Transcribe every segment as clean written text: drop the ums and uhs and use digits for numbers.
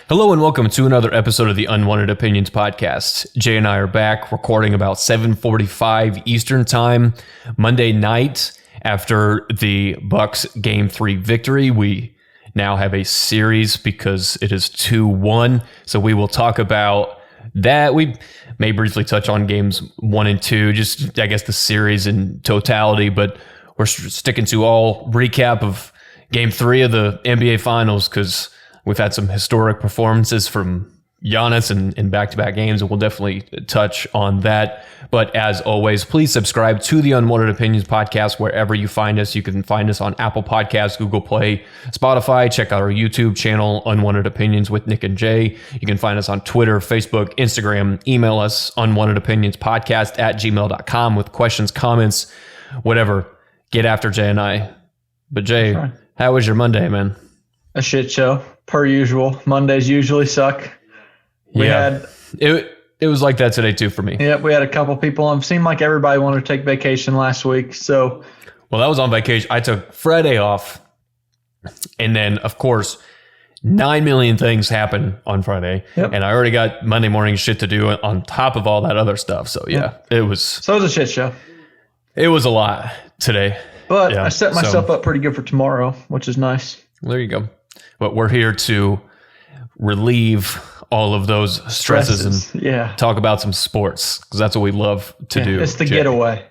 Hello and welcome to another episode of the Unwanted Opinions podcast. Jay and I are back recording about 7:45 Eastern Time Monday night after the Bucks Game 3 victory. We now have a series because it is 2-1, so we will talk about that. We may briefly touch on games 1 and 2, just I guess the series in totality, but we're sticking to all recap of Game 3 of the NBA Finals because we've had some historic performances from Giannis in back-to-back games, and we'll definitely touch on that. But as always, please subscribe to the Unwanted Opinions podcast wherever you find us. You can find us on Apple Podcasts, Google Play, Spotify. Check out our YouTube channel, Unwanted Opinions with Nick and Jay. You can find us on Twitter, Facebook, Instagram. Email us, unwantedopinionspodcast@gmail.com with questions, comments, whatever. Get after Jay and I. But Jay, how was your Monday, man? A shit show. Per usual. Mondays usually suck. It was like that today too for me. Yeah, we had a couple people on. Seemed like everybody wanted to take vacation last week. So, well, that was on vacation. I took Friday off, and then of course 9 million things happen on Friday, and I already got Monday morning shit to do on top of all that other stuff. So it was. So it was a shit show. It was a lot today, but I set myself up pretty good for tomorrow, which is nice. There you go. But we're here to relieve all of those stresses and talk about some sports because that's what we love to do. It's the getaway.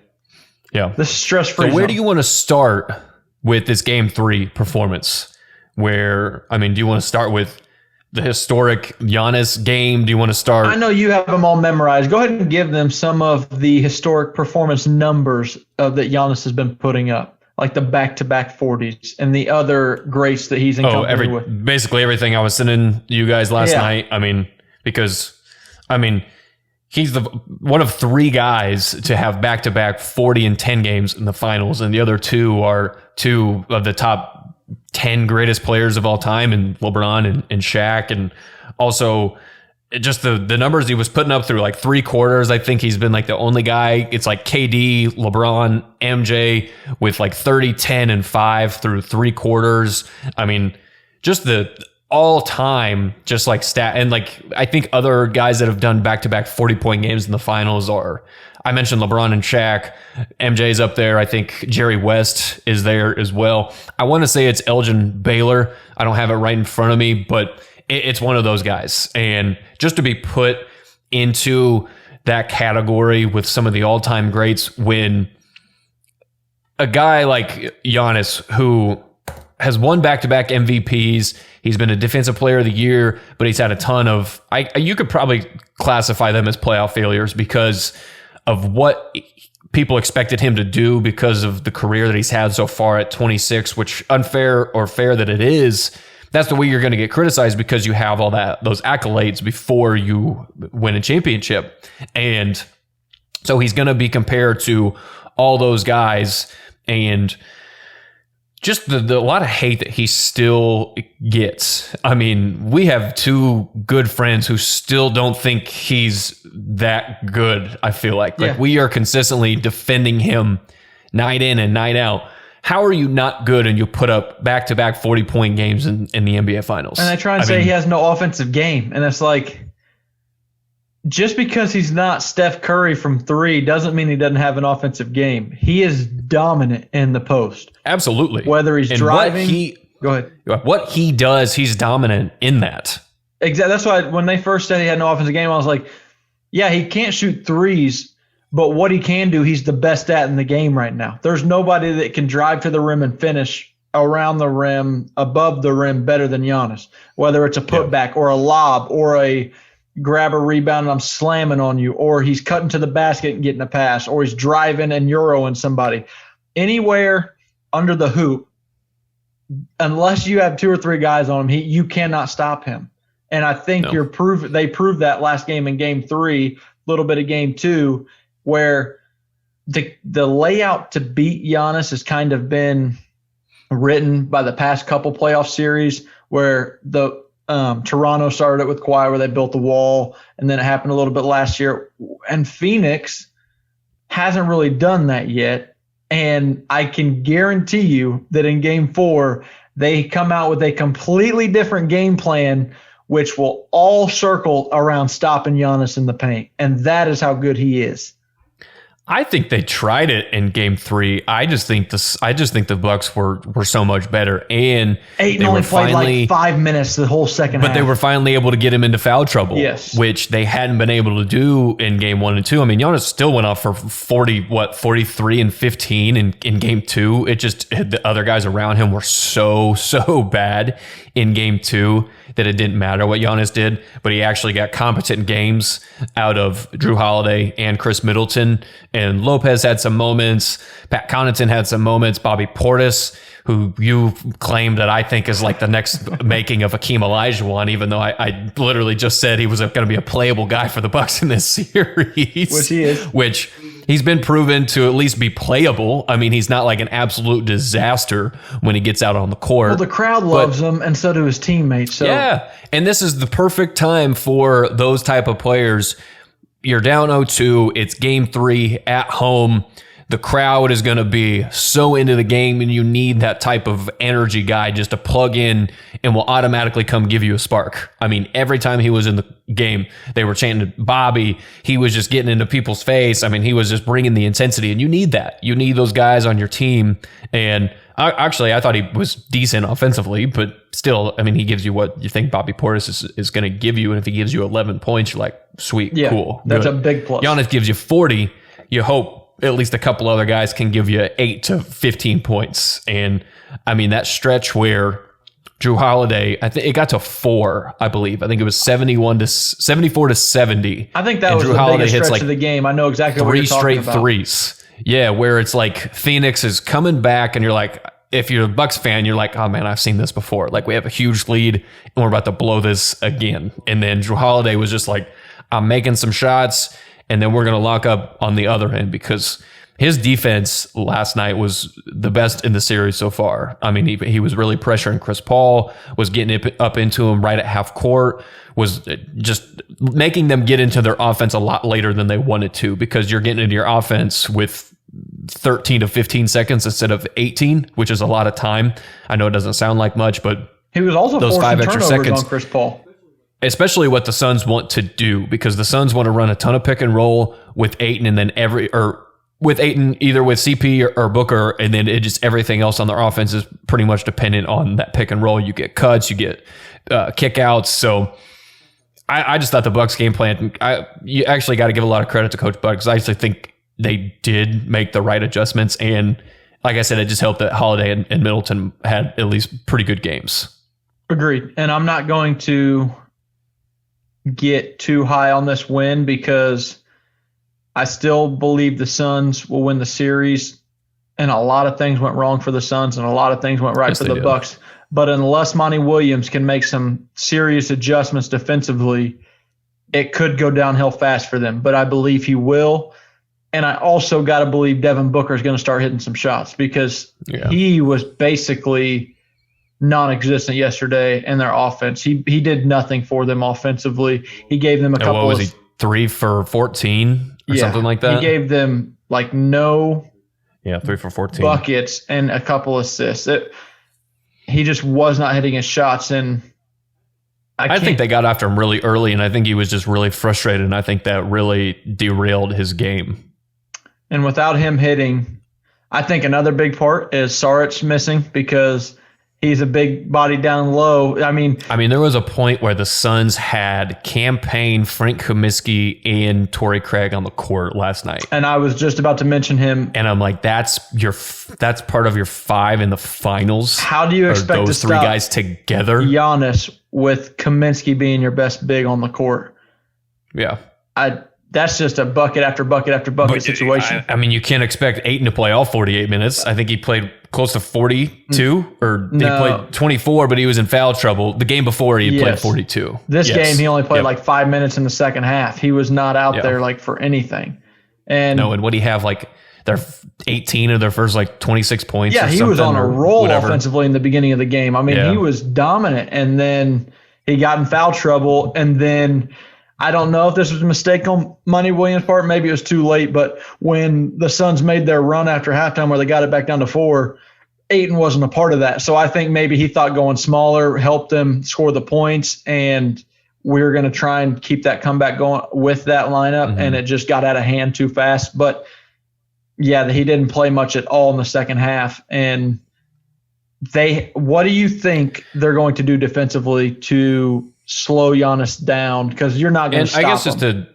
Yeah. The stress-free So where do you want to start with this Game 3 performance? Do you want to start with the historic Giannis game? Do you want to start? I know you have them all memorized. Go ahead and give them some of the historic performance numbers that Giannis has been putting up. Like the back-to-back 40s and the other greats that he's in company with. Basically everything I was sending you guys last night. Because he's one of 3 guys to have back-to-back 40 and 10 games in the finals, and the other 2 are 2 of the top 10 greatest players of all time, and LeBron and Shaq, and also just the numbers he was putting up through like 3 quarters. I think he's been like the only guy. It's like KD, LeBron, MJ with like 30, 10, and 5 through 3 quarters. Just the all time, just like stat. And like, I think other guys that have done back-to-back 40-point games in the finals are, I mentioned LeBron and Shaq. MJ's up there. I think Jerry West is there as well. I want to say it's Elgin Baylor. I don't have it right in front of me, but it's one of those guys. And just to be put into that category with some of the all-time greats, when a guy like Giannis, who has won back-to-back MVPs, he's been a defensive player of the year, but he's had a ton of, you could probably classify them as playoff failures because of what people expected him to do because of the career that he's had so far at 26, which, unfair or fair that it is, that's the way you're going to get criticized because you have all those accolades before you win a championship. And so he's going to be compared to all those guys, and just the lot of hate that he still gets. We have 2 good friends who still don't think he's that good. I feel like we are consistently defending him night in and night out. How are you not good and you put up back-to-back 40-point games in the NBA Finals? And I try and say he has no offensive game. And it's like, just because he's not Steph Curry from 3 doesn't mean he doesn't have an offensive game. He is dominant in the post. Absolutely. Whether he's driving. Go ahead. What he does, he's dominant in that. Exactly. That's why when they first said he had no offensive game, I was like, yeah, he can't shoot threes. But what he can do, he's the best at in the game right now. There's nobody that can drive to the rim and finish around the rim, above the rim, better than Giannis. Whether it's a putback or a lob or a grab a rebound and I'm slamming on you, or he's cutting to the basket and getting a pass, or he's driving and Euroing somebody. Anywhere under the hoop, unless you have 2 or 3 guys on him, you cannot stop him. And I think they proved that last game in Game 3, a little bit of Game 2, where the layout to beat Giannis has kind of been written by the past couple playoff series, where the Toronto started it with Kawhi, where they built the wall, and then it happened a little bit last year. And Phoenix hasn't really done that yet. And I can guarantee you that in Game 4, they come out with a completely different game plan which will all circle around stopping Giannis in the paint. And that is how good he is. I think they tried it in Game 3. I just think the Bucks were so much better, and Ayton only played like 5 minutes the whole second half. But they were finally able to get him into foul trouble, yes, which they hadn't been able to do in Game 1 and 2. I mean, Giannis still went off for 43 and 15 in Game 2. It just the other guys around him were so bad in Game 2 that it didn't matter what Giannis did, but he actually got competent games out of Drew Holiday and Chris Middleton. And Lopez had some moments. Pat Connaughton had some moments. Bobby Portis, who you claim that I think is like the next making of Hakeem Olajuwon, even though I literally just said he was going to be a playable guy for the Bucks in this series. Which he is. Which he's been proven to at least be playable. I mean, he's not like an absolute disaster when he gets out on the court. Well, the crowd loves him, and so do his teammates. So. Yeah, and this is the perfect time for those type of players. You're down 0-2. It's Game 3 at home. The crowd is going to be so into the game, and you need that type of energy guy just to plug in and will automatically come give you a spark. I mean, every time he was in the game, they were chanting Bobby. He was just getting into people's face. I mean, he was just bringing the intensity, and you need that. You need those guys on your team. And I thought he was decent offensively, but still, I mean, he gives you what you think Bobby Portis is going to give you. And if he gives you 11 points, you're like, sweet, cool. That's good. A big plus. Giannis gives you 40. You hope at least a couple other guys can give you 8 to 15 points. And I mean, that stretch where Drew Holiday, I think it got to 4, I believe. I think it was 74 to 70. I think that was Drew the Holiday biggest hits stretch like of the game. I know exactly what you're talking about. 3 straight threes. Yeah, where it's like Phoenix is coming back and you're like, if you're a Bucks fan, you're like, oh man, I've seen this before. Like we have a huge lead and we're about to blow this again. And then Drew Holiday was just like, I'm making some shots and then we're going to lock up on the other end, because his defense last night was the best in the series so far. I mean, he was really pressuring Chris Paul, was getting it up into him right at half court, was just making them get into their offense a lot later than they wanted to, because you're getting into your offense with 13 to 15 seconds instead of 18, which is a lot of time. I know it doesn't sound like much, but he was also those 5 extra seconds on Chris Paul. Especially what the Suns want to do, because the Suns want to run a ton of pick and roll with Ayton, and then with Ayton, either with CP or Booker, and then everything else on their offense is pretty much dependent on that pick and roll. You get cuts, you get kickouts. So I just thought the Bucks game plan, you actually got to give a lot of credit to Coach Bud, because I actually think they did make the right adjustments. And like I said, it just helped that Holiday and Middleton had at least pretty good games. Agreed. And I'm not going to get too high on this win, because I still believe the Suns will win the series, and a lot of things went wrong for the Suns and a lot of things went right for the Bucks. But unless Monty Williams can make some serious adjustments defensively, it could go downhill fast for them. But I believe he will. And I also got to believe Devin Booker is going to start hitting some shots, because he was basically non-existent yesterday in their offense. He did nothing for them offensively. He gave them a couple what was he, 3 for 14 or something like that? He gave them like 3 for 14 buckets and a couple assists. He just was not hitting his shots, and I think they got after him really early, and I think he was just really frustrated, and I think that really derailed his game. And without him hitting, I think another big part is Saric missing, because he's a big body down low. I mean, there was a point where the Suns had Cam Payne, Frank Kaminsky, and Torrey Craig on the court last night. And I was just about to mention him. And I'm like, that's part of your 5 in the finals. How do you expect those to 3 stop guys together? Giannis with Kaminsky being your best big on the court? Yeah. That's just a bucket after bucket after bucket situation. I mean, you can't expect Ayton to play all 48 minutes. I think he played close to 42, or he played 24, but he was in foul trouble. The game before, he had played 42. This game, he only played like 5 minutes in the second half. He was not out there like for anything. And what do you have, like their 18 of their first like 26 points? Yeah, he was on a roll offensively in the beginning of the game. I mean, he was dominant, and then he got in foul trouble, and then I don't know if this was a mistake on Monty Williams' part. Maybe it was too late. But when the Suns made their run after halftime where they got it back down to 4, Ayton wasn't a part of that. So I think maybe he thought going smaller helped them score the points, and we're going to try and keep that comeback going with that lineup, and it just got out of hand too fast. But, yeah, he didn't play much at all in the second half. And what do you think they're going to do defensively to slow Giannis down? Because you're not going to stop him. I guess just to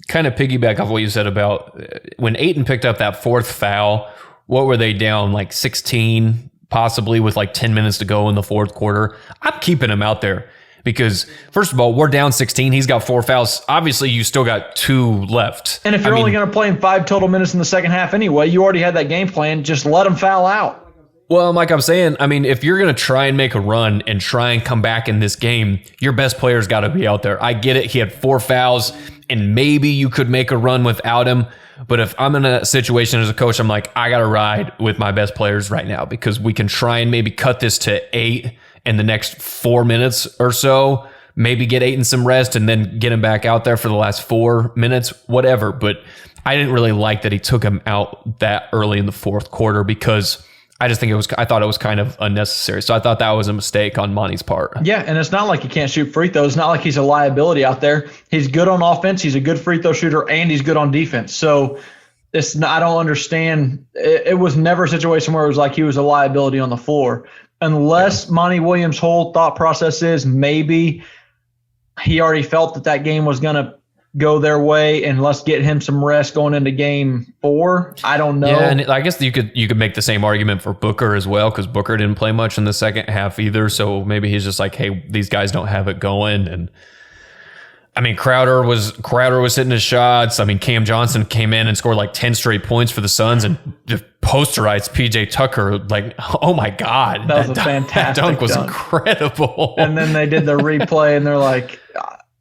kind of piggyback off what you said about when Ayton picked up that fourth foul, what were they down, like 16 possibly with like 10 minutes to go in the fourth quarter? I'm keeping him out there because, first of all, we're down 16. He's got 4 fouls. Obviously, you still got 2 left. And if you're only going to play him 5 total minutes in the second half anyway, you already had that game plan. Just let him foul out. Well, like I'm saying, I mean, if you're going to try and make a run and try and come back in this game, your best player's got to be out there. I get it. He had 4 fouls, and maybe you could make a run without him. But if I'm in a situation as a coach, I'm like, I got to ride with my best players right now because we can try and maybe cut this to 8 in the next 4 minutes or so. Maybe get Ayton some rest and then get him back out there for the last 4 minutes, whatever. But I didn't really like that he took him out that early in the fourth quarter because I thought it was kind of unnecessary. So I thought that was a mistake on Monty's part. Yeah, and it's not like he can't shoot free throws. It's not like he's a liability out there. He's good on offense. He's a good free throw shooter, and he's good on defense. So I don't understand. It was never a situation where it was like he was a liability on the floor. Unless Monty Williams' whole thought process is maybe he already felt that game was going to go their way, and let's get him some rest going into game 4. I don't know. Yeah, and I guess you could make the same argument for Booker as well because Booker didn't play much in the second half either. So maybe he's just like, hey, these guys don't have it going. And I mean, Crowder was hitting his shots. I mean, Cam Johnson came in and scored like 10 straight points for the Suns and just posterized PJ Tucker. Like, oh my God, that was a fantastic dunk was incredible. And then they did the replay, and they're like,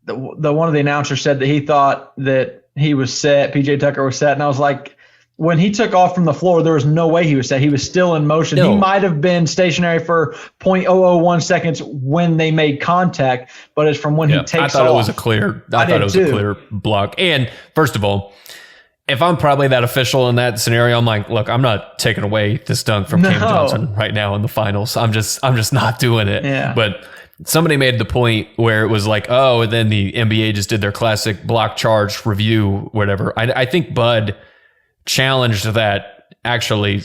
one of the announcers said that he thought that he was set. PJ Tucker was set. And I was like, when he took off from the floor, there was no way he was set. He was still in motion. No. He might have been stationary for 0.001 seconds when they made contact, but it's from when he takes off. I thought it was a clear block. And first of all, if I'm probably that official in that scenario, I'm like, look, I'm not taking away this dunk from Cam Johnson right now in the finals. I'm just not doing it. Yeah. But somebody made the point where it was like, oh, and then the NBA just did their classic block charge review, whatever. I think Bud challenged that actually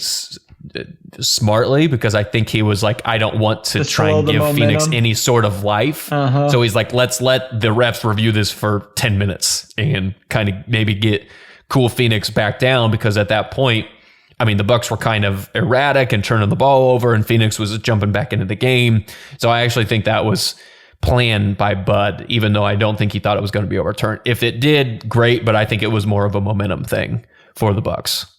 smartly because I think he was like, I don't want to try and give Phoenix any sort of life. So he's like, let's let the refs review this for 10 minutes and kind of maybe get cool Phoenix back down because at that point, I mean, the Bucks were kind of erratic and turning the ball over, and Phoenix was jumping back into the game. So I actually think that was planned by Bud, even though I don't think he thought it was going to be overturned. If it did, great, but I think it was more of a momentum thing for the Bucks.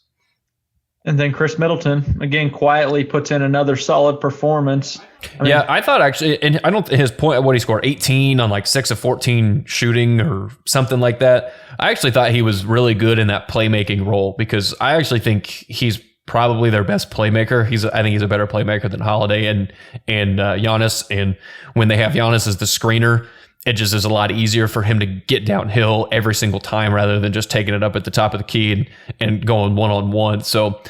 And then Chris Middleton, again, quietly puts in another solid performance. I thought actually, and I don't his point, what he scored, 18 on like 6 of 14 shooting or something like that. I actually thought he was really good in that playmaking role because I actually think he's probably their best playmaker. I think he's a better playmaker than Holiday and Giannis. And when they have Giannis as the screener, it just is a lot easier for him to get downhill every single time rather than just taking it up at the top of the key and going one-on-one. So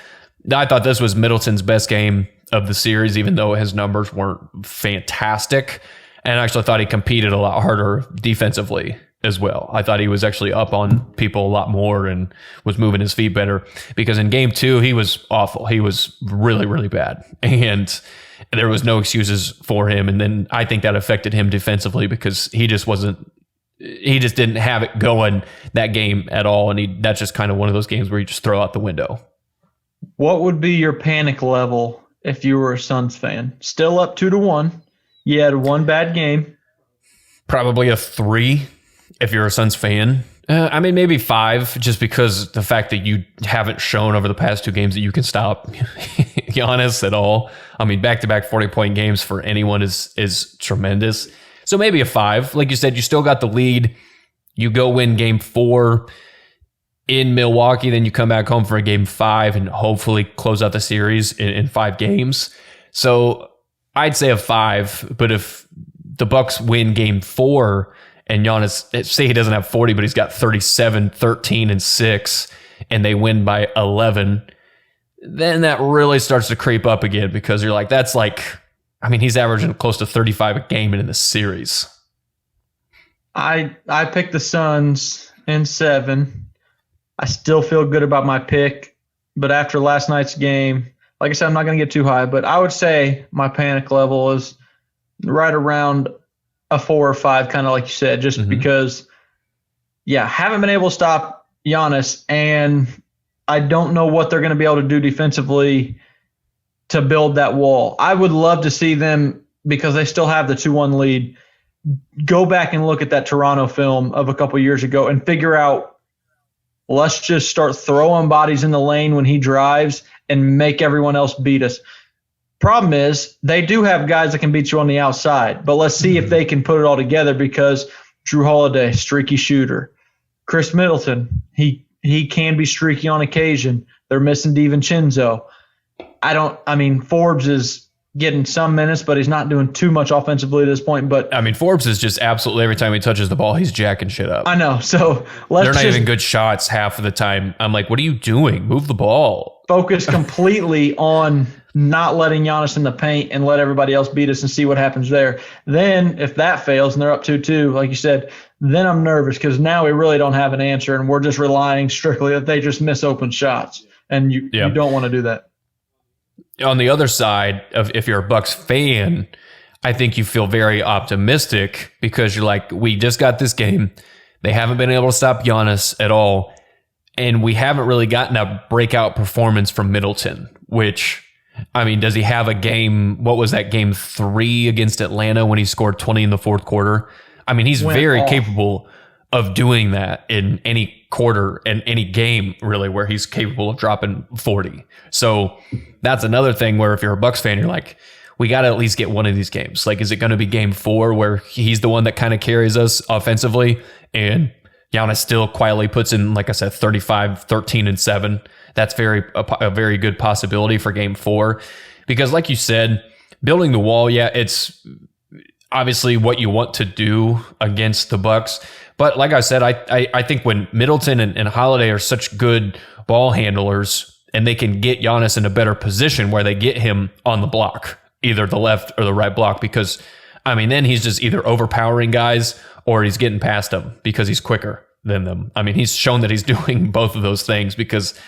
I thought this was Middleton's best game of the series, even though his numbers weren't fantastic. And I actually thought he competed a lot harder defensively as well. I thought he was actually up on people a lot more and was moving his feet better because in game 2, he was awful. He was really, really bad. And there was no excuses for him. And then I think that affected him defensively because he just didn't have it going that game at all. And that's just kind of one of those games where you just throw out the window. What would be your panic level if you were a Suns fan? Still up 2-1. You had one bad game. Probably a 3 if you're a Suns fan. I mean, maybe 5, just because the fact that you haven't shown over the past 2 games that you can stop Giannis at all. I mean, back-to-back 40-point games for anyone is tremendous. So maybe a 5. Like you said, you still got the lead. You go win game 4 in Milwaukee, then you come back home for a game 5 and hopefully close out the series in 5 games. So I'd say a 5, but if the Bucks win game 4 and Giannis, say he doesn't have 40, but he's got 37, 13, and 6, and they win by 11, then that really starts to creep up again because you're like, that's like, I mean, he's averaging close to 35 a game in this series. I picked the Suns in 7. I still feel good about my pick, but after last night's game, like I said, I'm not going to get too high, but I would say my panic level is right around a 4 or 5, kind of like you said, just because, haven't been able to stop Giannis, and I don't know what they're going to be able to do defensively to build that wall. I would love to see them, because they still have the 2-1 lead, go back and look at that Toronto film of a couple years ago and figure out, let's just start throwing bodies in the lane when he drives and make everyone else beat us. Problem is, they do have guys that can beat you on the outside, but let's see if they can put it all together, because Drew Holiday, streaky shooter. Chris Middleton, he can be streaky on occasion. They're missing DiVincenzo. Forbes is getting some minutes, but he's not doing too much offensively at this point. But I mean, Forbes is just absolutely, every time he touches the ball, he's jacking shit up. I know. So they're not even good shots half of the time. I'm like, what are you doing? Move the ball. Focus completely on not letting Giannis in the paint and let everybody else beat us and see what happens there. Then if that fails and they're up 2-2, like you said, then I'm nervous, because now we really don't have an answer and we're just relying strictly that they just miss open shots. And you don't want to do that. On the other side, if you're a Bucks fan, I think you feel very optimistic, because you're like, we just got this game. They haven't been able to stop Giannis at all. And we haven't really gotten a breakout performance from Middleton, which, I mean, does he have a game? What was that, game 3 against Atlanta when he scored 20 in the fourth quarter? I mean, he's very capable of doing that in any quarter and any game, really, where he's capable of dropping 40. So that's another thing where if you're a Bucks fan, you're like, we got to at least get one of these games. Like, is it going to be game 4 where he's the one that kind of carries us offensively and Giannis still quietly puts in, like I said, 35, 13, and 7? That's a very good possibility for game 4. Because like you said, building the wall, it's obviously what you want to do against the Bucks. But like I said, I think when Middleton and Holiday are such good ball handlers, and they can get Giannis in a better position where they get him on the block, either the left or the right block, because, I mean, then he's just either overpowering guys or he's getting past them because he's quicker than them. I mean, he's shown that he's doing both of those things, because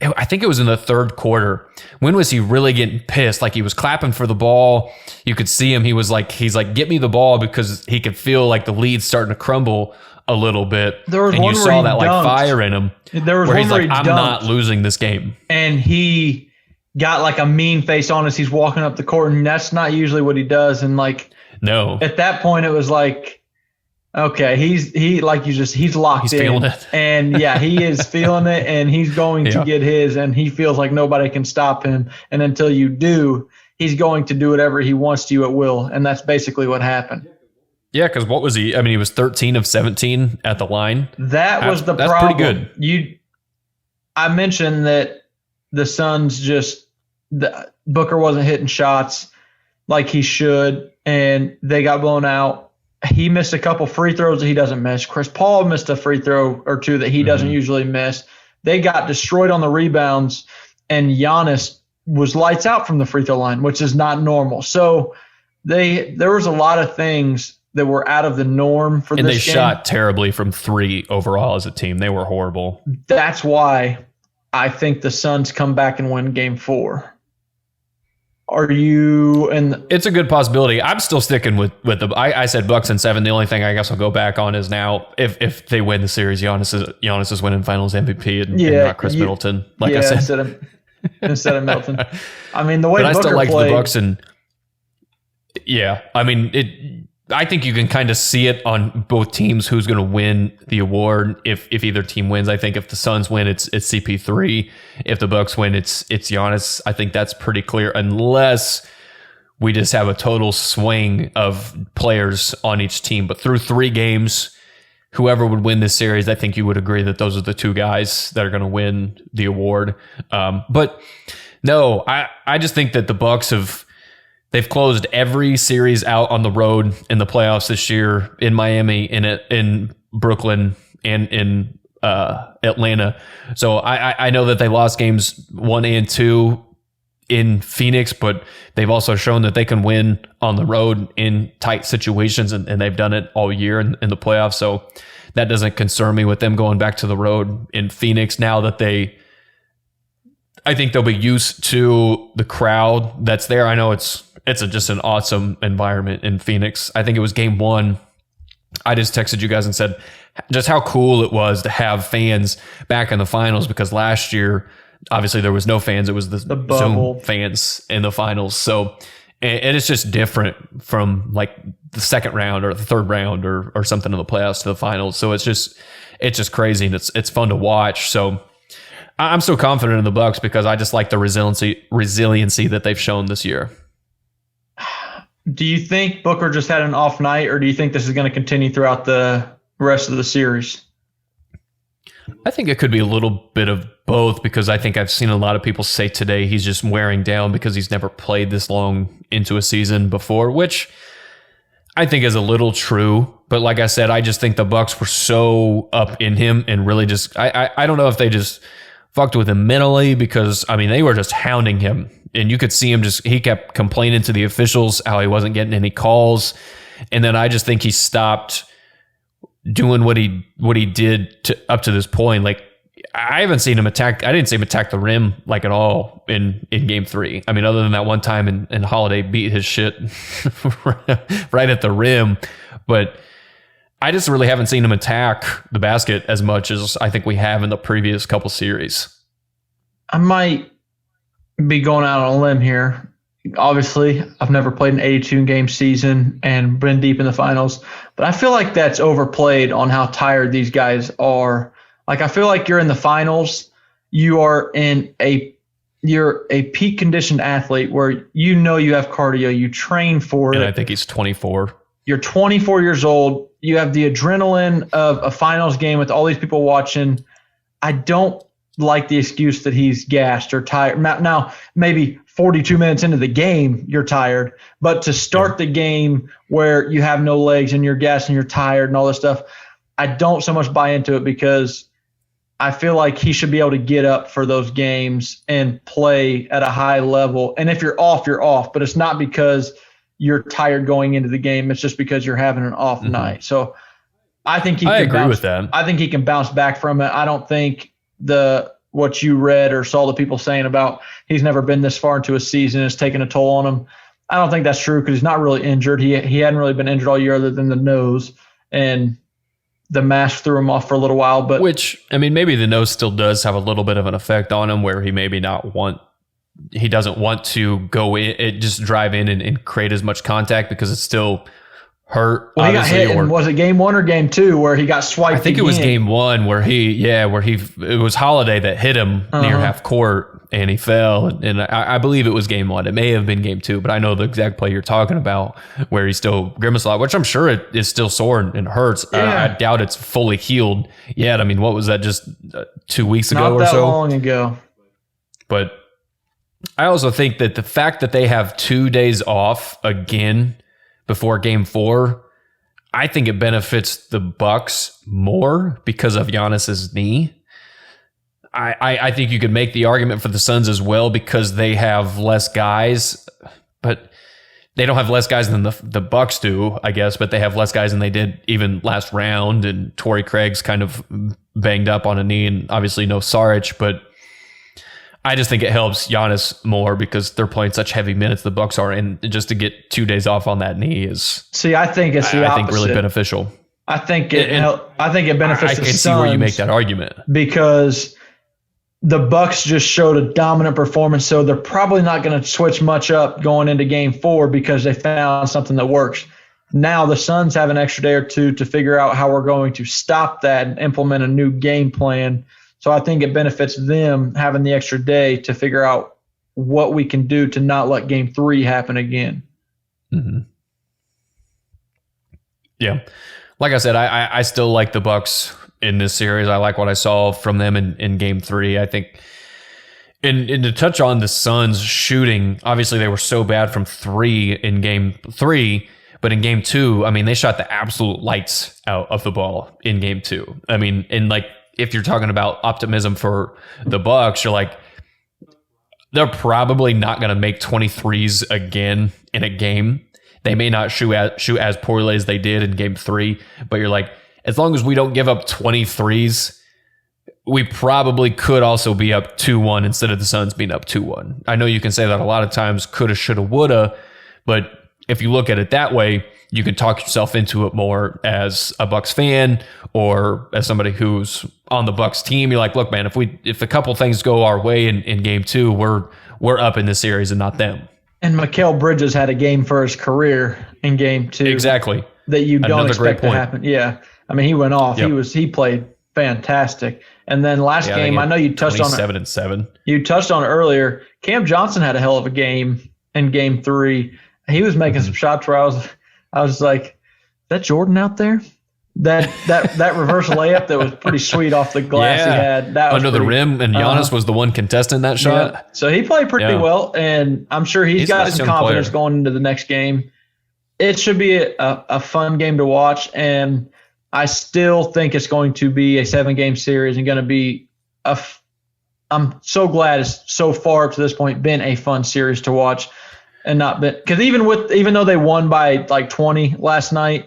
I think it was in the third quarter. When was he really getting pissed? Like, he was clapping for the ball. You could see him. He's like, get me the ball, because he could feel like the lead's starting to crumble a little bit. There was and one you where saw he that dunked. like fire in him. There was where one he's where like, he I'm dunked, not losing this game. and he got like a mean face on as he's walking up the court, and that's not usually what he does. And like, no, at that point, it was like, okay, he's locked he's in, feeling it. and he is feeling it, and he's going to get his, and he feels like nobody can stop him. And until you do, he's going to do whatever he wants to at will, and that's basically what happened. Yeah, because what was he? I mean, he was 13 of 17 at the line. That was the that's problem. Pretty good. I mentioned that the Suns Booker wasn't hitting shots like he should, and they got blown out. He missed a couple free throws that he doesn't miss. Chris Paul missed a free throw or two that he doesn't usually miss. They got destroyed on the rebounds, and Giannis was lights out from the free throw line, which is not normal. So there was a lot of things that were out of the norm for this game. And they shot terribly from 3 overall as a team. They were horrible. That's why I think the Suns come back and win game 4. Are you? And it's a good possibility. I'm still sticking with the. I said Bucks in 7. The only thing I guess I'll go back on is now if they win the series, Giannis is winning Finals MVP and not Chris Middleton. Like I said, instead of Middleton. I mean, the way but Booker I still like played, the Bucks, and I mean it. I think you can kind of see it on both teams who's going to win the award if either team wins. I think if the Suns win, it's CP3. If the Bucks win, it's Giannis. I think that's pretty clear, unless we just have a total swing of players on each team. But through 3 games, whoever would win this series, I think you would agree that those are the 2 guys that are going to win the award. But no, I just think that the Bucks they've closed every series out on the road in the playoffs this year, in Miami, in Brooklyn, and in Atlanta. So I know that they lost games 1 and 2 in Phoenix, but they've also shown that they can win on the road in tight situations, and they've done it all year in the playoffs. So that doesn't concern me with them going back to the road in Phoenix now that I think they'll be used to the crowd that's there. I know it's just an awesome environment in Phoenix. I think it was game 1. I just texted you guys and said just how cool it was to have fans back in the finals, because last year, obviously there was no fans. It was the Zoom fans in the finals. So, and it's just different from like the second round or the third round or something in the playoffs to the finals. So it's just crazy, and it's fun to watch. So I'm so confident in the Bucks because I just like the resiliency that they've shown this year. Do you think Booker just had an off night, or do you think this is going to continue throughout the rest of the series? I think it could be a little bit of both, because I think I've seen a lot of people say today he's just wearing down because he's never played this long into a season before, which I think is a little true. But like I said, I just think the Bucks were so up in him and really just I don't know if they just fucked with him mentally, because I mean they were just hounding him, and you could see him he kept complaining to the officials how he wasn't getting any calls, and then I just think he stopped doing what he did up to this point. Like I haven't seen him attack. I didn't see him attack the rim like at all in game 3. I mean, other than that one time and Holiday beat his shit right at the rim, but I just really haven't seen him attack the basket as much as I think we have in the previous couple series. I might be going out on a limb here. Obviously, I've never played an 82-game season and been deep in the finals, but I feel like that's overplayed on how tired these guys are. Like, I feel like you're in the finals, you're a peak conditioned athlete where you know you have cardio, you train for it. And I think he's 24. You're 24 years old. You have the adrenaline of a finals game with all these people watching. I don't like the excuse that he's gassed or tired. Now, maybe 42 minutes into the game, you're tired. But to start the game where you have no legs and you're gassed and you're tired and all this stuff, I don't so much buy into it, because I feel like he should be able to get up for those games and play at a high level. And if you're off, you're off. But it's not because you're tired going into the game. It's just because you're having an off night. So I think I agree with that. I think he can bounce back from it. I don't think what you read or saw the people saying about he's never been this far into a season is taking a toll on him. I don't think that's true, because he's not really injured. He hadn't really been injured all year other than the nose, and the mask threw him off for a little while. But which, I mean, maybe the nose still does have a little bit of an effect on him, where he doesn't want to go in, just drive in and create as much contact because it's still hurt. Well, he got hit. Was it game 1 or game 2 where he got swiped? I think it was game 1 where it was Holiday that hit him near half court and he fell. And I believe it was game 1. It may have been game 2, but I know the exact play you're talking about where he still grimaced a lot, which I'm sure it is still sore and hurts. Yeah. I doubt it's fully healed yet. I mean, what was that, just 2 weeks ago or so? Not that long ago. But I also think that the fact that they have 2 days off again before game 4, I think it benefits the Bucks more because of Giannis's knee. I think you could make the argument for the Suns as well, because they have less guys, but they don't have less guys than the Bucks do, I guess, but they have less guys than they did even last round. And Torrey Craig's kind of banged up on a knee, and obviously no Saric, but I just think it helps Giannis more because they're playing such heavy minutes, the Bucks are, and just to get 2 days off on that knee is. See, I think it's the opposite. I think really beneficial. I think it benefits the Suns. I can see where you make that argument, because the Bucks just showed a dominant performance, so they're probably not going to switch much up going into game 4 because they found something that works. Now the Suns have an extra day or two to figure out how we're going to stop that and implement a new game plan. So I think it benefits them having the extra day to figure out what we can do to not let game 3 happen again. Mm-hmm. Yeah. Like I said, I still like the Bucks in this series. I like what I saw from them in game 3. I think, and to touch on the Suns shooting, obviously they were so bad from 3 in game 3, but in game 2, I mean, they shot the absolute lights out of the ball in game 2. I mean, and like, if you're talking about optimism for the Bucks, you're like, they're probably not going to make 23s again in a game. They may not shoot as poorly as they did in game 3, but you're like, as long as we don't give up 23s, we probably could also be up 2-1 instead of the Suns being up 2-1. I know you can say that a lot of times, coulda, shoulda, woulda, but if you look at it that way, you can talk yourself into it more as a Bucks fan or as somebody who's on the Bucks team. You're like, look, man, if a couple things go our way in game 2, we're up in this series and not them. And Mikal Bridges had a game for his career in game 2. Exactly. That you don't expect to happen. Yeah. I mean, he went off. Yep. He played fantastic. And then last game, I know you touched on it. 27-7. You touched on it earlier. Cam Johnson had a hell of a game in game 3. He was making some shots where I was like, is that Jordan out there? That reverse layup that was pretty sweet off the glass he had. That was under the rim, and Giannis was the one contesting that shot. Yeah. So he played pretty well, and I'm sure he's got some confidence going into the next game. It should be a fun game to watch, and I still think it's going to be a 7-game series and going to be I'm so glad it's so far up to this point been a fun series to watch. And not been, because even though they won by like 20 last night,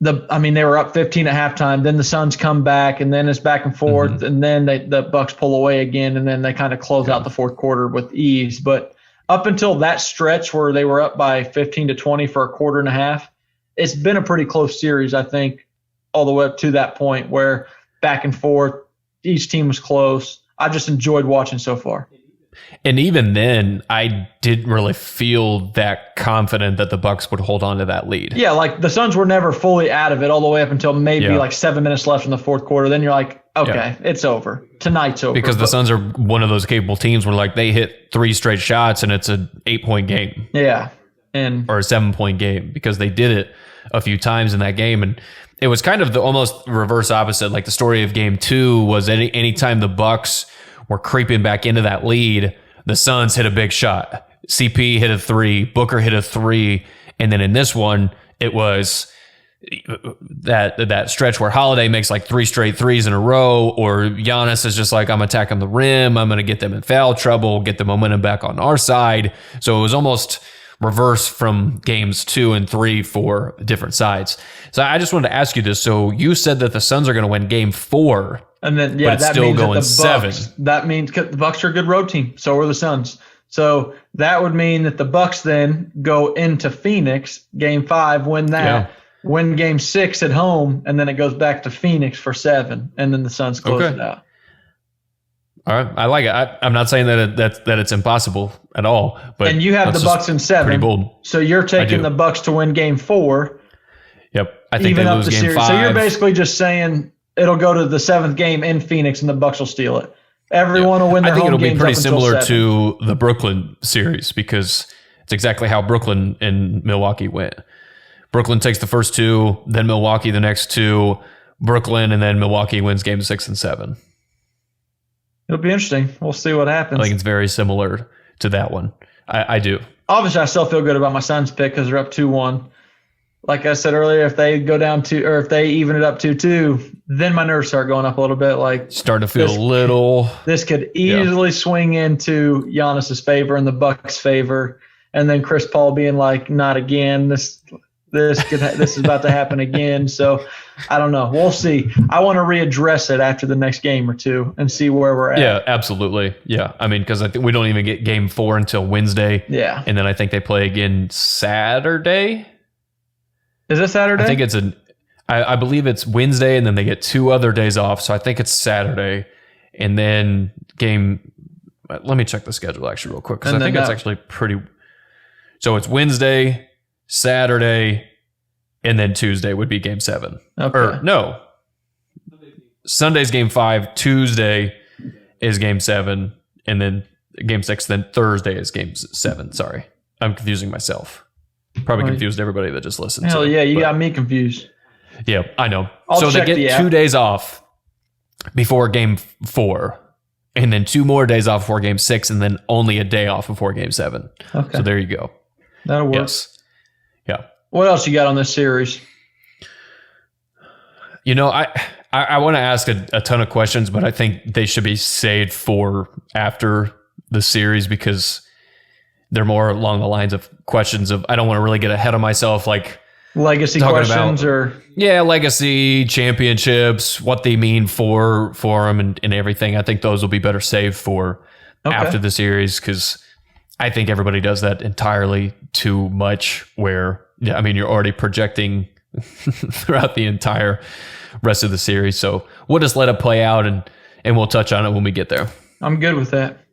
they were up 15 at halftime. Then the Suns come back, and then it's back and forth, and then the Bucks pull away again, and then they kind of close out the fourth quarter with ease. But up until that stretch where they were up by 15 to 20 for a quarter and a half, it's been a pretty close series, I think, all the way up to that point where back and forth, each team was close. I just enjoyed watching so far. And even then, I didn't really feel that confident that the Bucks would hold on to that lead. Yeah, like the Suns were never fully out of it all the way up until maybe like 7 minutes left in the fourth quarter. Then you're like, okay, it's over. Tonight's over. Because the Suns are one of those capable teams where like they hit 3 straight shots and it's an 8-point game. Yeah. Or a 7-point game because they did it a few times in that game. And it was kind of the almost reverse opposite. Like the story of game 2 was anytime the Bucks were creeping back into that lead, the Suns hit a big shot. CP hit a 3, Booker hit a 3, and then in this one, it was that stretch where Holiday makes like 3 straight threes in a row, or Giannis is just like, I'm attacking the rim, I'm going to get them in foul trouble, get the momentum back on our side. So it was almost reverse from games 2 and 3 for different sides. So I just wanted to ask you this. So you said that the Suns are going to win game 4. And then, but it's that still means going that the Bucks, 7. That means the Bucks are a good road team. So are the Suns. So that would mean that the Bucks then go into Phoenix, game 5, win that, win game 6 at home, and then it goes back to Phoenix for 7, and then the Suns close it out. All right, I like it. I'm not saying that it's impossible at all, but and you have the Bucks in 7. Pretty bold. So you're taking the Bucks to win game 4. Yep, I think they lose game 5. So you're basically just saying it'll go to the 7th game in Phoenix, and the Bucks will steal it. Everyone will win their home games. I think it'll be pretty similar to the Brooklyn series because it's exactly how Brooklyn and Milwaukee went. Brooklyn takes the first 2, then Milwaukee the next 2, Brooklyn, and then Milwaukee wins game 6 and 7. It'll be interesting. We'll see what happens. I think it's very similar to that one. I do. Obviously, I still feel good about my Suns pick because they're up 2-1. Like I said earlier, if they go down or if they even it up 2-2, then my nerves start going up a little bit. Like start to feel a little. This could easily swing into Giannis's favor and the Bucks' favor, and then Chris Paul being like, "Not again." This is about to happen again. So I don't know. We'll see. I want to readdress it after the next game or 2 and see where we're at. Yeah, absolutely. Yeah, I mean, because I think we don't even get game 4 until Wednesday. Yeah, and then I think they play again Saturday. Is it Saturday? I think I believe it's Wednesday, and then they get 2 other days off. So I think it's Saturday, and then game. Let me check the schedule actually real quick because I think it's actually pretty. So it's Wednesday, Saturday, and then Tuesday would be game 7. Okay. Or no, Sunday's game 5, Tuesday is game 7, and then game 6. Then Thursday is game 7. Sorry, I'm confusing myself. Probably confused everybody that just listened. Hell yeah, you got me confused. Yeah, I know. So they get 2 days off before game 4, and then 2 more days off before game 6, and then only a day off before game 7. Okay. So there you go. That'll work. Yes. Yeah. What else you got on this series? You know, I want to ask a ton of questions, but I think they should be saved for after the series because they're more along the lines of questions of I don't want to really get ahead of myself, like legacy questions legacy championships, what they mean for them and everything. I think those will be better saved for after the series because I think everybody does that entirely too much. Where you're already projecting throughout the entire rest of the series. So we'll just let it play out and we'll touch on it when we get there. I'm good with that.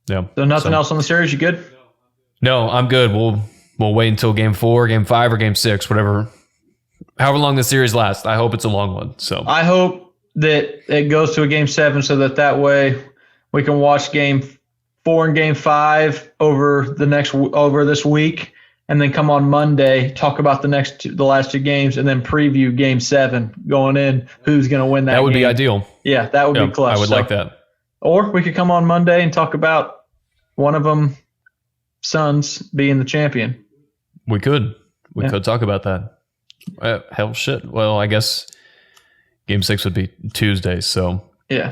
Yeah. So nothing else on the series? You good? No, I'm good. We'll wait until game 4, game 5, or game 6, however long the series lasts. I hope it's a long one. So I hope that it goes to a game 7 so that way we can watch game 4 and game 5 over this week. And then come on Monday, talk about the last 2 games, and then preview Game 7 going in. Who's going to win that? That would game. be ideal. Yeah, that would be clutch. I would like that. Or we could come on Monday and talk about one of them, Suns being the champion. We could. We could talk about that. Hell, shit. Well, I guess Game 6 would be Tuesday, so yeah,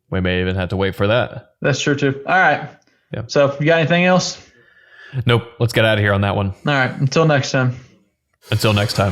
we may even have to wait for that. That's true too. All right. Yeah. So, you got anything else? Nope. Let's get out of here on that one. All right. Until next time. Until next time.